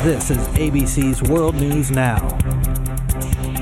This is ABC's World News Now.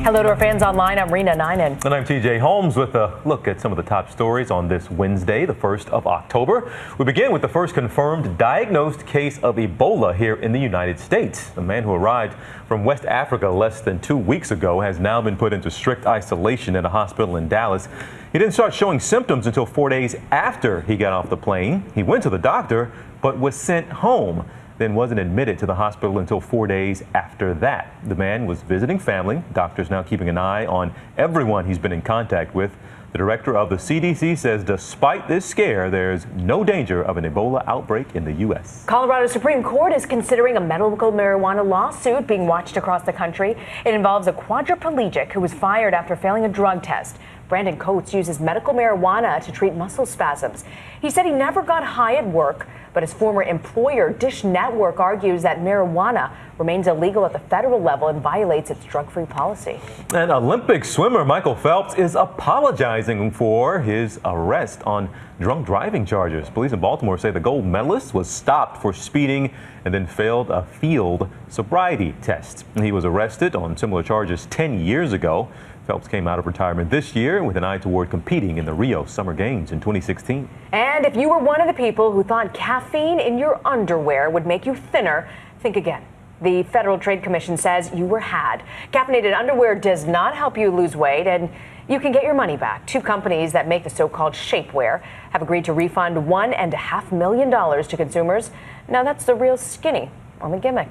Hello to our fans online. I'm Rena Ninan. And I'm TJ Holmes with a look at some of the top stories on this Wednesday, the 1st of October. We begin with the first confirmed diagnosed case of Ebola here in the United States. The man who arrived from West Africa less than 2 weeks ago has now been put into strict isolation in a hospital in Dallas. He didn't start showing symptoms until 4 days after he got off the plane. He went to the doctor, but was sent home, then wasn't admitted to the hospital until 4 days after that. The man was visiting family. Doctors now keeping an eye on everyone he's been in contact with. The director of the CDC says despite this scare, there's no danger of an Ebola outbreak in the U.S. Colorado Supreme Court is considering a medical marijuana lawsuit being watched across the country. It involves a quadriplegic who was fired after failing a drug test. Brandon Coates uses medical marijuana to treat muscle spasms. He said he never got high at work, but his former employer, Dish Network, argues that marijuana remains illegal at the federal level and violates its drug-free policy. And Olympic swimmer Michael Phelps is apologizing for his arrest on drunk driving charges. Police in Baltimore say the gold medalist was stopped for speeding and then failed a field sobriety test. He was arrested on similar charges 10 years ago. Phelps came out of retirement this year with an eye toward competing in the Rio Summer Games in 2016. And if you were one of the people who thought caffeine in your underwear would make you thinner, think again. The Federal Trade Commission says you were had. Caffeinated underwear does not help you lose weight, and you can get your money back. Two companies that make the so-called shapewear have agreed to refund $1.5 million to consumers. Now that's the real skinny on the gimmick.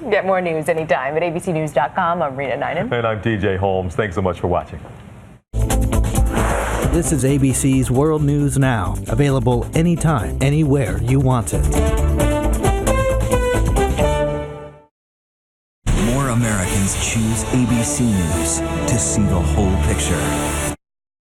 Get more news anytime at abcnews.com. I'm Rena Ninan. And I'm TJ Holmes. Thanks so much for watching. This is ABC's World News Now, available anytime, anywhere you want it. More Americans choose ABC News to see the whole picture.